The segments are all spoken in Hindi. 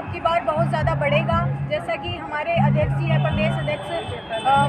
अब की बार बहुत ज़्यादा बढ़ेगा। जैसा कि हमारे अध्यक्ष जी है, प्रदेश अध्यक्ष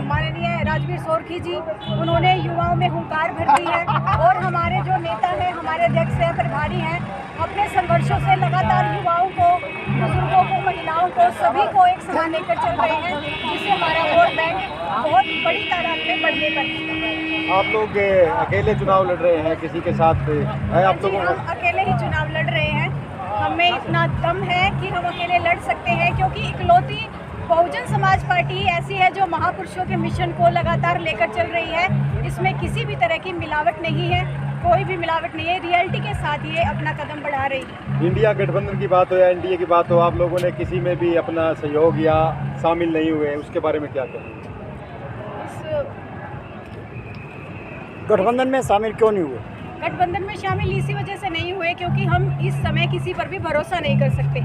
माननीय राजवीर सोरखी जी, उन्होंने युवाओं में हुंकार भर दी है। और हमारे जो नेता हैं, हमारे अध्यक्ष हैं, प्रभारी हैं, अपने संघर्षों से लगातार युवाओं को, बुजुर्गों को, महिलाओं को, सभी को एक समान लेकर चल रहे हैं, जिससे हमारा वोट बैंक बहुत बड़ी तादाद में बढ़ने पर है। आप लोग अकेले चुनाव लड़ रहे हैं, किसी के साथ है आप लोगों हम अकेले ही चुनाव लड़ रहे हैं। हमें इतना दम है कि हम अकेले लड़ सकते हैं, क्योंकि इकलौती बहुजन समाज पार्टी ऐसी है जो महापुरुषों के मिशन को लगातार लेकर चल रही है। इसमें किसी भी तरह की मिलावट नहीं है, कोई भी मिलावट नहीं है, रियलिटी के साथ ये अपना कदम बढ़ा रही है। इंडिया गठबंधन की बात हो या एनडीए की बात हो, आप लोगों ने किसी में भी अपना सहयोग या शामिल नहीं हुए, उसके बारे में क्या कहेंगे? गठबंधन में शामिल क्यों नहीं हुए? गठबंधन में शामिल इसी वजह से नहीं हुए क्योंकि हम इस समय किसी पर भी भरोसा नहीं कर सकते,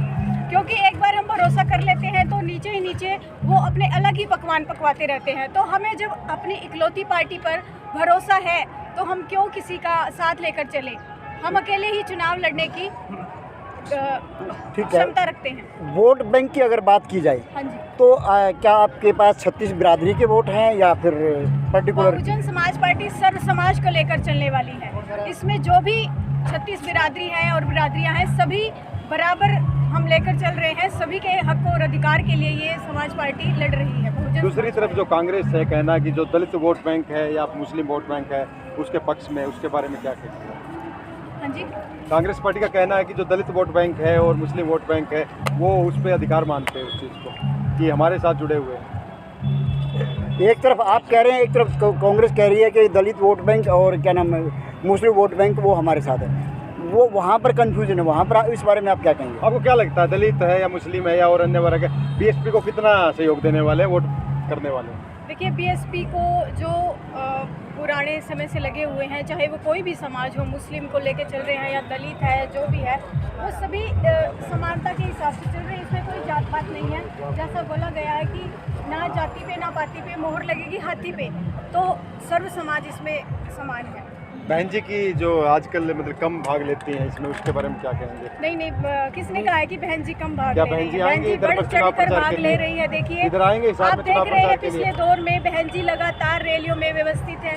क्योंकि एक बार हम भरोसा कर लेते हैं तो नीचे ही नीचे वो अपने अलग ही पकवान पकवाते रहते हैं। तो हमें जब अपनी इकलौती पार्टी पर भरोसा है तो हम क्यों किसी का साथ लेकर चले। हम अकेले ही चुनाव लड़ने की क्षमता रखते हैं। वोट बैंक की अगर बात की जाए, हाँ जी, तो क्या आपके पास 36 बिरादरी के वोट हैं या फिर पर्टिकुलर? बहुजन समाज पार्टी सर्व समाज को लेकर चलने वाली है। इसमें जो भी 36 बिरादरी हैं और बिरादरियां हैं, सभी बराबर हम लेकर चल रहे हैं। सभी के हक और अधिकार के लिए ये समाज पार्टी लड़ रही है। दूसरी तरफ जो कांग्रेस है कहना कि जो दलित वोट बैंक है या मुस्लिम वोट बैंक है उसके पक्ष में, उसके बारे में क्या कहते हैं? हाँ जी, कांग्रेस पार्टी का कहना है कि जो दलित वोट बैंक है और मुस्लिम वोट बैंक है वो उस पर अधिकार मानते हैं, उस चीज़ को कि हमारे साथ जुड़े हुए हैं। एक तरफ आप कह रहे हैं, एक तरफ कांग्रेस कह रही है कि दलित वोट बैंक और क्या नाम है मुस्लिम वोट बैंक वो हमारे साथ है। वो वहाँ पर कंफ्यूजन है, वहाँ पर इस बारे में आप क्या कहेंगे? आपको क्या लगता है, दलित है या मुस्लिम है या और अन्य वर्ग है, बीएसपी को कितना सहयोग देने वाले हैं, वोट करने वाले हैं? देखिए, बीएसपी को जो पुराने समय से लगे हुए हैं, चाहे वो कोई भी समाज हो, मुस्लिम को लेके चल रहे हैं या दलित है, जो भी है, वो सभी समानता के हिसाब से चल रहे हैं। इसमें कोई जात पात नहीं है। जैसा बोला गया है कि ना जाति पे ना पाति पे मोहर लगेगी हाथी पे, तो सर्व समाज इसमें समान है। बहन जी की जो आजकल मतलब कम भाग लेती हैं इसमें, उसके बारे में क्या कहेंगे? नहीं, किसने कहा है कि बहन जी कम भाग क्या ले बहन रही जी है? आएंगे इधर पर चुनाव प्रचार भाग के ले लिए? रही है। देखिए, इधर आएंगे हिसार आप में देख चुनाव रहे हैं प्रचार के पिछले लिए? दौर में बहन जी लगातार रैलियों में व्यवस्थित है।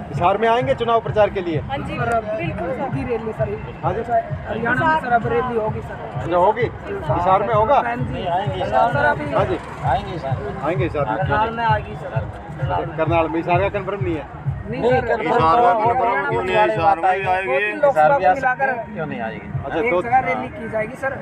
हिसार में आएंगे चुनाव प्रचार के लिए? हाँ जी, बिल्कुल रैली सर, हाँ जी, हरियाणा में सर अब रैली होगी सर। जो होगी हिसार में होगा? सर अभी हाँ जी, आएंगे सर, आएंगे हिसार करनाल में। में आएगी सर। करनाल में हिसार का कन्फर्म नहीं है? नहीं सर, हिसार में कन्फर्म क्यों नहीं है? हिसार में आएगी, लोकसभा को मिलाकर क्यों नहीं आएगी? अच्छा, एक तो जगह रैली की जाएगी सर,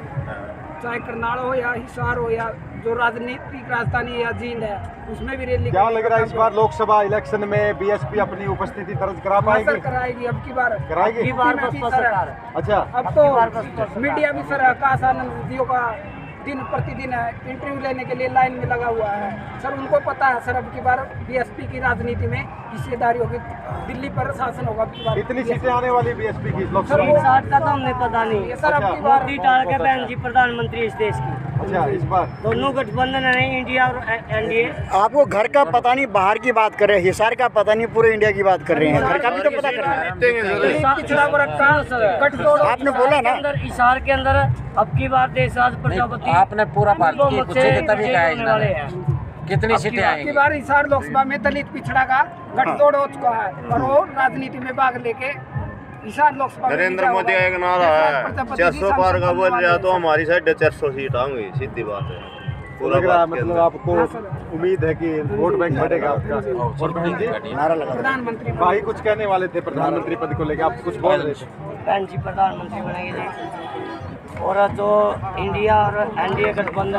चाहे करनाल हो या हिसार हो या जो राजनीतिक राजधानी या जींद है, उसमें भी रैली। क्या लग रहा है इस बार लोकसभा इलेक्शन में बीएसपी अपनी उपस्थिति दर्ज करा पाएगी? सर कराएगी, अब की बार कराएगी? अब की बार बसपा सरकार। अच्छा, अब तो मीडिया भी सर आकाश आनंद जियो का दिन प्रतिदिन इंटरव्यू लेने के लिए लाइन में लगा हुआ है सर। उनको पता है सर अब की बार बीएसपी की राजनीति में हिस्सेदारी होगी, दिल्ली पर शासन होगा अब की बार। कितनी सीटें आने वाली बीएसपी की सर लोकसभा वो में? 60 का तो हमें पता नहीं है सर। अब की बार मोदी डाल के बहन जी प्रधानमंत्री इस देश की। अच्छा, इस बार दोनों गठबंधन है, इंडिया और एनडीए। आपको घर का पता नहीं, बाहर की बात कर रहे हैं, हिसार का पता नहीं, पूरे इंडिया की बात कर रहे हैं। घर का भी तो पता कर रहे हैं। पिछड़ा वर्ग का गठजोड़ आपने बोला ना, हिसार के अंदर अब की बार देशराज प्रजापति आपने पूरा पार्टी की कुछ तभी कहा वाले है। हैं। कितनी सीटें अब की आएंगी? बार हिसार लोकसभा में दलित पिछड़ा का गठजोड़ हो चुका है और वो राजनीति में भाग लेके हिसार लोकसभा में नरेंद्र मोदी का एक नारा है 400 पार का बोल रहा तो हमारी साइड 400 सीट आऊंगी, सीधी बात है। लग रहा है मतलब आपको उम्मीद है कि वोट बैंक बढ़ेगा आपका। और बहन जी नारा लगा प्रधानमंत्री भाई कुछ कहने वाले थे प्रधानमंत्री पद को लेकर, आप कुछ बोल रहे थे? बहन जी प्रधानमंत्री बनेंगे जी, और जो इंडिया और एनडीए गठबंधन